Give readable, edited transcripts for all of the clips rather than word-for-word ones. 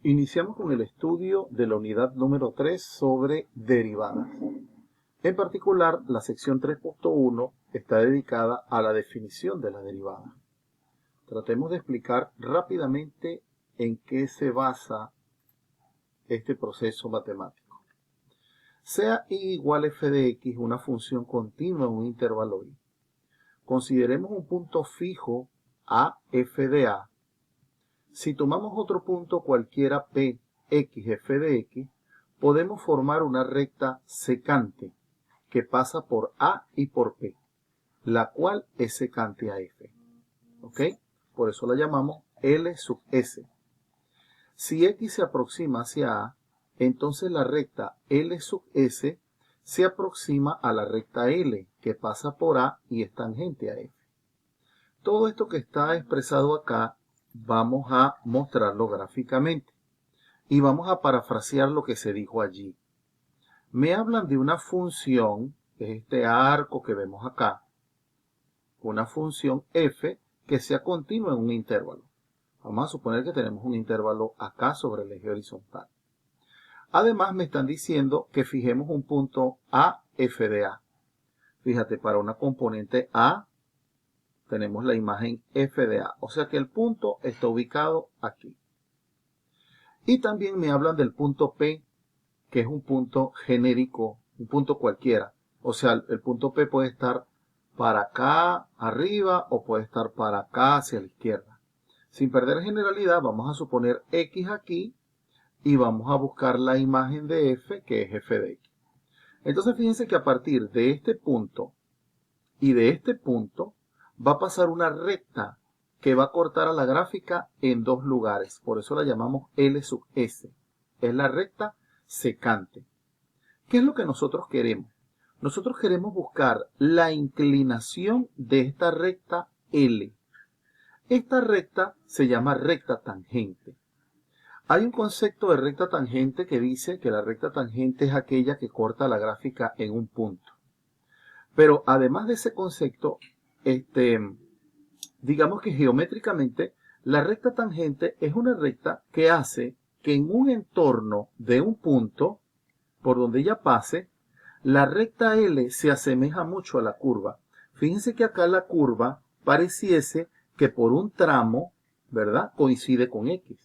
Iniciamos con el estudio de la unidad número 3 sobre derivadas. En particular, la sección 3.1 está dedicada a la definición de la derivada. Tratemos de explicar rápidamente en qué se basa este proceso matemático. Sea y igual f de x una función continua en un intervalo y. Consideremos un punto fijo a f de a. Si tomamos otro punto cualquiera p, x, f de x, podemos formar una recta secante que pasa por a y por p, la cual es secante a f. ¿Ok? Por eso la llamamos L sub s. Si x se aproxima hacia a, entonces la recta L sub s se aproxima a la recta L, que pasa por a y es tangente a f. Todo esto que está expresado acá, vamos a mostrarlo gráficamente y vamos a parafrasear lo que se dijo allí. Me hablan de una función, que es este arco que vemos acá, una función f que sea continua en un intervalo. Vamos a suponer que tenemos un intervalo acá sobre el eje horizontal. Además me están diciendo que fijemos un punto a f de a. Fíjate, para una componente a tenemos la imagen f de a, o sea que el punto está ubicado aquí. Y también me hablan del punto P, que es un punto genérico, un punto cualquiera. O sea, el punto P puede estar para acá arriba o puede estar para acá hacia la izquierda. Sin perder generalidad, vamos a suponer X aquí y vamos a buscar la imagen de F, que es F de X. Entonces fíjense que a partir de este punto y de este punto va a pasar una recta que va a cortar a la gráfica en dos lugares. Por eso la llamamos L sub S. Es la recta secante. ¿Qué es lo que nosotros queremos? Nosotros queremos buscar la inclinación de esta recta L. Esta recta se llama recta tangente. Hay un concepto de recta tangente que dice que la recta tangente es aquella que corta la gráfica en un punto. Pero además de ese concepto, digamos que geométricamente, la recta tangente es una recta que hace que en un entorno de un punto, por donde ella pase, la recta L se asemeja mucho a la curva. Fíjense que acá la curva pareciese que por un tramo, ¿verdad?, coincide con X.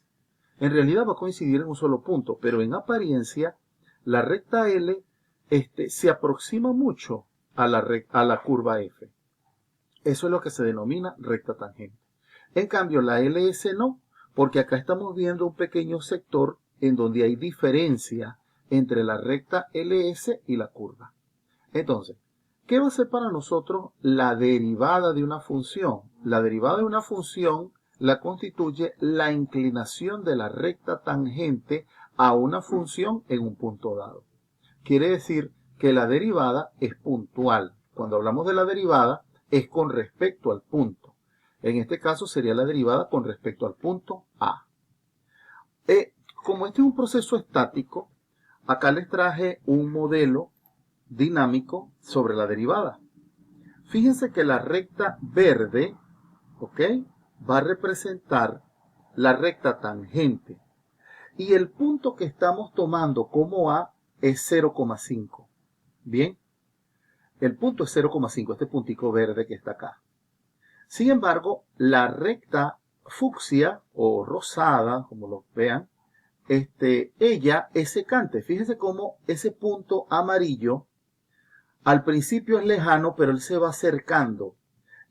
En realidad va a coincidir en un solo punto, pero en apariencia, la recta L se aproxima mucho a la curva F. Eso es lo que se denomina recta tangente. En cambio, la LS no, porque acá estamos viendo un pequeño sector en donde hay diferencia entre la recta LS y la curva. Entonces, ¿qué va a ser para nosotros la derivada de una función? La derivada de una función la constituye la inclinación de la recta tangente a una función en un punto dado. Quiere decir que la derivada es puntual. Cuando hablamos de la derivada, es con respecto al punto. En este caso sería la derivada con respecto al punto A. Como este es un proceso estático, acá les traje un modelo dinámico sobre la derivada. Fíjense que la recta verde, ¿ok?, va a representar la recta tangente. Y el punto que estamos tomando como A es 0,5. Bien, el punto es 0,5, este puntico verde que está acá. Sin embargo, la recta fucsia o rosada, como lo vean, ella es secante. Fíjense cómo ese punto amarillo al principio es lejano, pero él se va acercando.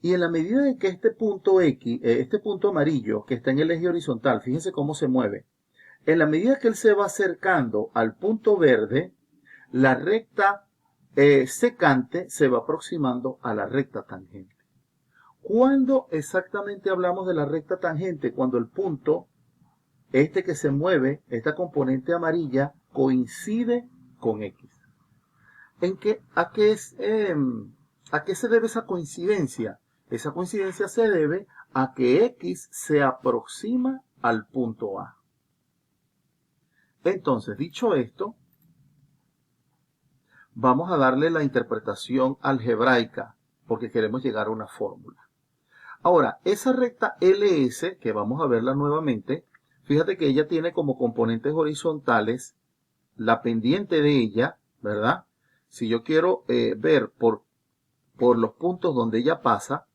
Y en la medida de que este punto X, este punto amarillo que está en el eje horizontal, fíjense cómo se mueve. En la medida que él se va acercando al punto verde, la recta secante se va aproximando a la recta tangente. ¿Cuándo exactamente hablamos de la recta tangente? Cuando el punto, que se mueve, esta componente amarilla, coincide con X. ¿A qué se debe esa coincidencia? Esa coincidencia se debe a que X se aproxima al punto A. Entonces, dicho esto, vamos a darle la interpretación algebraica porque queremos llegar a una fórmula. Ahora, esa recta LS, que vamos a verla nuevamente, fíjate que ella tiene como componentes horizontales la pendiente de ella, ¿verdad? Si yo quiero ver por los puntos donde ella pasa,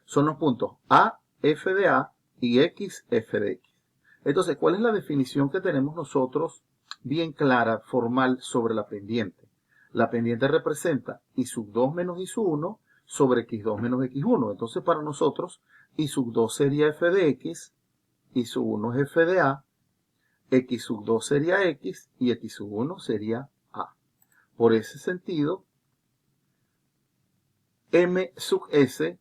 son los puntos A, F de A y X, F de X. Entonces, ¿cuál es la definición que tenemos nosotros bien clara, formal, sobre la pendiente? La pendiente representa I sub 2 menos I sub 1 sobre X2 menos X1. Entonces, para nosotros, I sub 2 sería F de X, I sub 1 es F de A, X sub 2 sería X y X sub 1 sería A. Por ese sentido, M sub S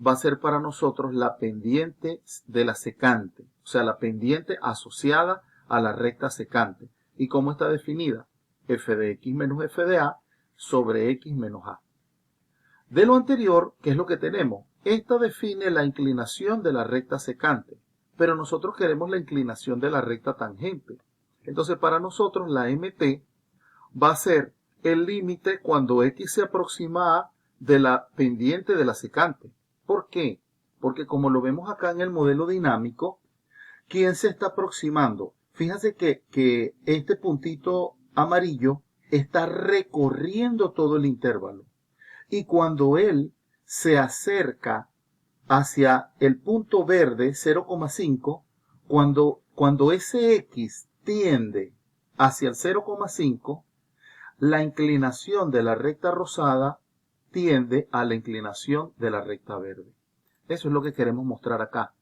va a ser para nosotros la pendiente de la secante, o sea, la pendiente asociada a la recta secante. ¿Y cómo está definida? F de X menos F de A sobre X menos A. De lo anterior, ¿qué es lo que tenemos? Esta define la inclinación de la recta secante, pero nosotros queremos la inclinación de la recta tangente. Entonces, para nosotros la MT va a ser el límite cuando X se aproxima a de la pendiente de la secante. ¿Por qué? Porque como lo vemos acá en el modelo dinámico, ¿quién se está aproximando? Fíjense que este puntito amarillo está recorriendo todo el intervalo. Y cuando él se acerca hacia el punto verde 0,5, cuando ese X tiende hacia el 0,5, la inclinación de la recta rosada tiende a la inclinación de la recta verde. Eso es lo que queremos mostrar acá.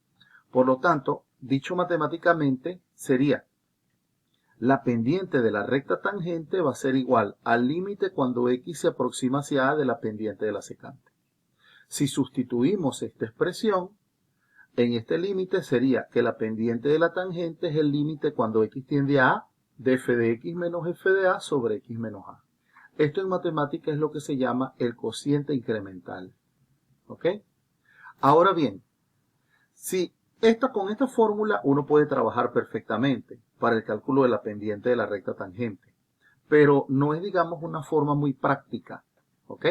Por lo tanto, dicho matemáticamente, sería la pendiente de la recta tangente va a ser igual al límite cuando X se aproxima hacia A de la pendiente de la secante. Si sustituimos esta expresión, en este límite sería que la pendiente de la tangente es el límite cuando X tiende a A de F de X menos F de A sobre X menos A. Esto en matemática es lo que se llama el cociente incremental. ¿Ok? Ahora bien, con esta fórmula uno puede trabajar perfectamente para el cálculo de la pendiente de la recta tangente, pero no es, digamos, una forma muy práctica. ¿Ok?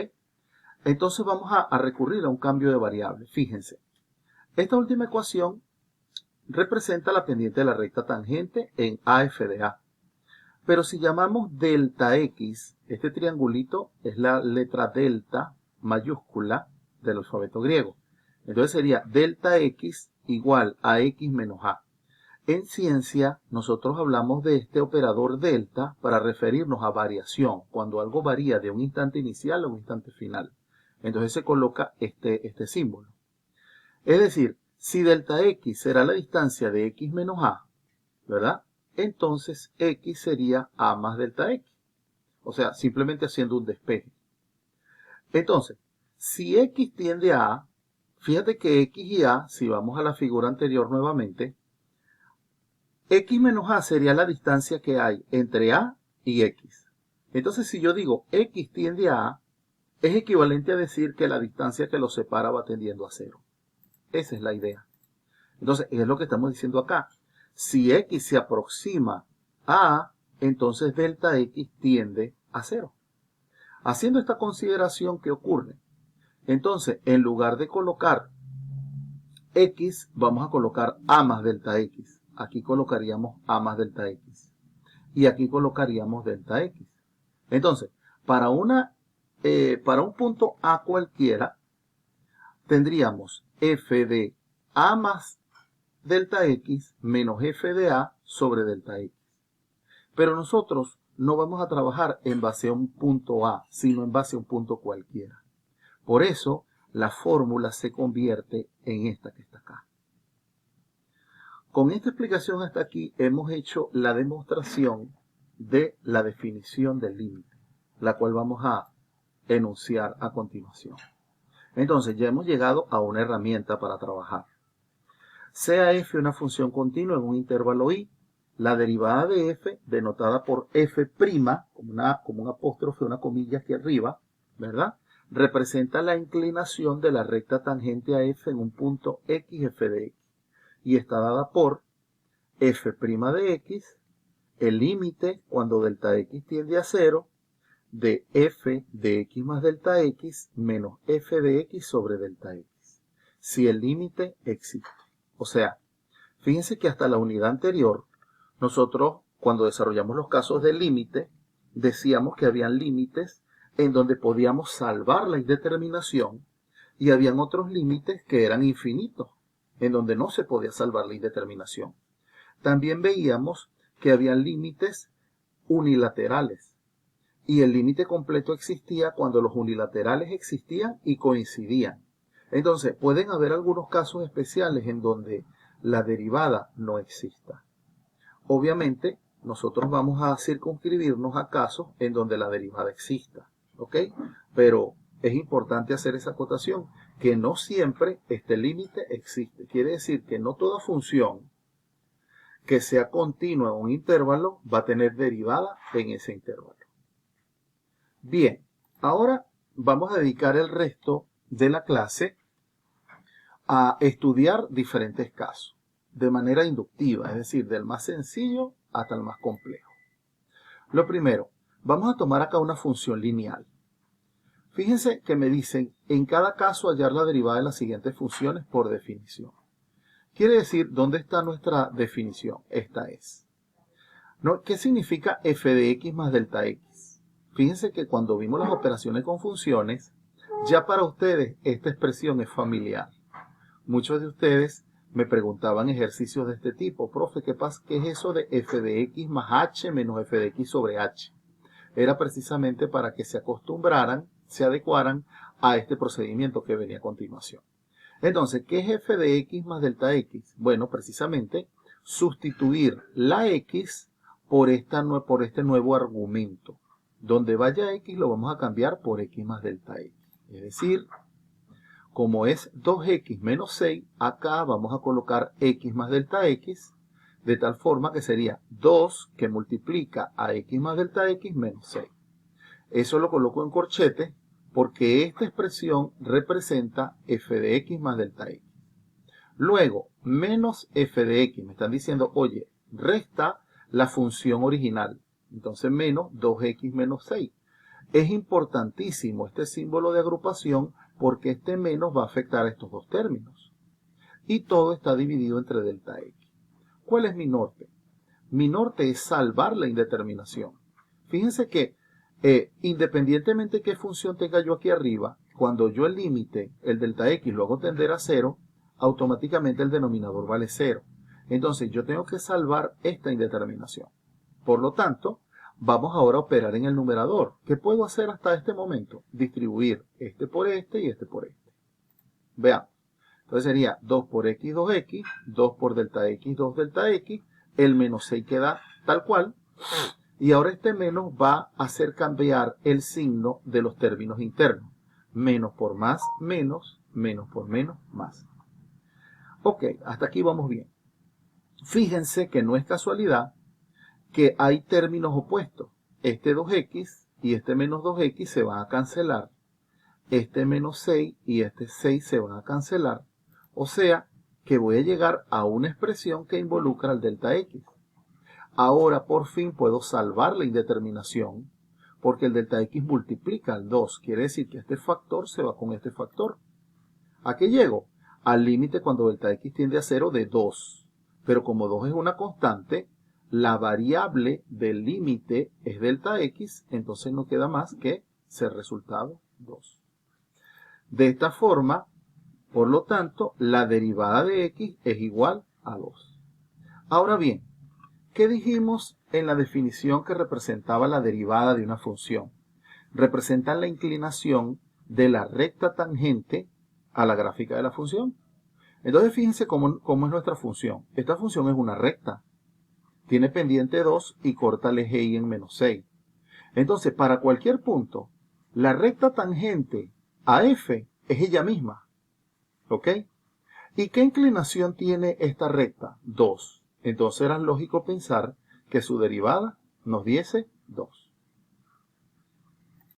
Entonces vamos a recurrir a un cambio de variable. Fíjense, esta última ecuación representa la pendiente de la recta tangente en AF de A. Pero si llamamos delta X, este triangulito es la letra delta mayúscula del alfabeto griego. Entonces sería delta X igual a X menos A. En ciencia, nosotros hablamos de este operador delta para referirnos a variación, cuando algo varía de un instante inicial a un instante final. Entonces se coloca este símbolo. Es decir, si delta X será la distancia de X menos A, ¿verdad? Entonces X sería A más delta X. O sea, simplemente haciendo un despeje. Entonces, si X tiende a A, fíjate que X y A, si vamos a la figura anterior nuevamente, X menos A sería la distancia que hay entre A y X. Entonces, si yo digo X tiende a A, es equivalente a decir que la distancia que los separa va tendiendo a cero. Esa es la idea. Entonces, es lo que estamos diciendo acá. Si X se aproxima a A, entonces delta X tiende a cero. Haciendo esta consideración, ¿qué ocurre? Entonces, en lugar de colocar X, vamos a colocar A más delta X. Aquí colocaríamos A más delta X. Y aquí colocaríamos delta X. Entonces, para un punto A cualquiera, tendríamos F de A más delta X menos F de A sobre delta X. Pero nosotros no vamos a trabajar en base a un punto A, sino en base a un punto cualquiera. Por eso, la fórmula se convierte en esta que está acá. Con esta explicación hasta aquí hemos hecho la demostración de la definición del límite, la cual vamos a enunciar a continuación. Entonces, ya hemos llegado a una herramienta para trabajar. Sea f una función continua en un intervalo i, la derivada de f, denotada por f', como un apóstrofe, una comilla aquí arriba, ¿verdad? Representa la inclinación de la recta tangente a f en un punto x, f de x. Y está dada por f' de x, el límite cuando delta x tiende a 0, de f de x más delta x menos f de x sobre delta x. Si el límite existe. O sea, Fíjense que hasta la unidad anterior, nosotros cuando desarrollamos los casos de límite, decíamos que habían límites en donde podíamos salvar la indeterminación y habían otros límites que eran infinitos, en donde no se podía salvar la indeterminación. También veíamos que habían límites unilaterales y el límite completo existía cuando los unilaterales existían y coincidían. Entonces, pueden haber algunos casos especiales en donde la derivada no exista. Obviamente, nosotros vamos a circunscribirnos a casos en donde la derivada exista, ¿ok? Pero es importante hacer esa acotación, que no siempre este límite existe. Quiere decir que no toda función que sea continua en un intervalo va a tener derivada en ese intervalo. Bien, ahora vamos a dedicar el resto de la clase a estudiar diferentes casos de manera inductiva, es decir, del más sencillo hasta el más complejo. Lo primero, vamos a tomar acá una función lineal. Fíjense que me dicen, en cada caso hallar la derivada de las siguientes funciones por definición. Quiere decir, ¿dónde está nuestra definición? Esta es. ¿No? ¿Qué significa f de x más delta x? Fíjense que cuando vimos las operaciones con funciones, ya para ustedes esta expresión es familiar. Muchos de ustedes me preguntaban ejercicios de este tipo. Profe, ¿qué es eso de f de x más h menos f de x sobre h? Era precisamente para que se acostumbraran, se adecuaran a este procedimiento que venía a continuación. Entonces, ¿qué es f de x más delta x? Bueno, precisamente sustituir la x por este nuevo argumento. Donde vaya x lo vamos a cambiar por x más delta x. Es decir, como es 2x menos 6, acá vamos a colocar x más delta x, de tal forma que sería 2 que multiplica a x más delta x menos 6. Eso lo coloco en corchete porque esta expresión representa f de x más delta x. Luego, menos f de x. Me están diciendo, oye, resta la función original. Entonces, menos 2x menos 6. Es importantísimo este símbolo de agrupación porque este menos va a afectar a estos dos términos. Y todo está dividido entre delta x. ¿Cuál es mi norte? Mi norte es salvar la indeterminación. Fíjense que independientemente de qué función tenga yo aquí arriba, cuando yo el límite, el delta x, lo hago tender a 0, automáticamente el denominador vale 0. Entonces yo tengo que salvar esta indeterminación. Por lo tanto, vamos ahora a operar en el numerador. ¿Qué puedo hacer hasta este momento? Distribuir este por este y este por este. Veamos. Entonces sería 2 por x, 2x, 2 por delta x, 2 delta x, el menos 6 queda tal cual. Y ahora este menos va a hacer cambiar el signo de los términos internos. Menos por más, menos, menos por menos, más. Ok, hasta aquí vamos bien. Fíjense que no es casualidad que hay términos opuestos. Este 2x y este menos 2x se van a cancelar. Este menos 6 y este 6 se van a cancelar. O sea que voy a llegar a una expresión que involucra al delta x. Ahora por fin puedo salvar la indeterminación porque el delta x multiplica al 2. Quiere decir que este factor se va con este factor. ¿A qué llego? Al límite cuando delta x tiende a 0 de 2. Pero como 2 es una constante, la variable del límite es delta x, entonces no queda más que ser resultado 2. De esta forma, por lo tanto, la derivada de x es igual a 2. Ahora bien, ¿qué dijimos en la definición que representaba la derivada de una función? Representan la inclinación de la recta tangente a la gráfica de la función. Entonces fíjense cómo es nuestra función. Esta función es una recta. Tiene pendiente 2 y corta el eje y en menos 6. Entonces, para cualquier punto, la recta tangente a f es ella misma. ¿Ok? ¿Y qué inclinación tiene esta recta? 2. Entonces era lógico pensar que su derivada nos diese 2.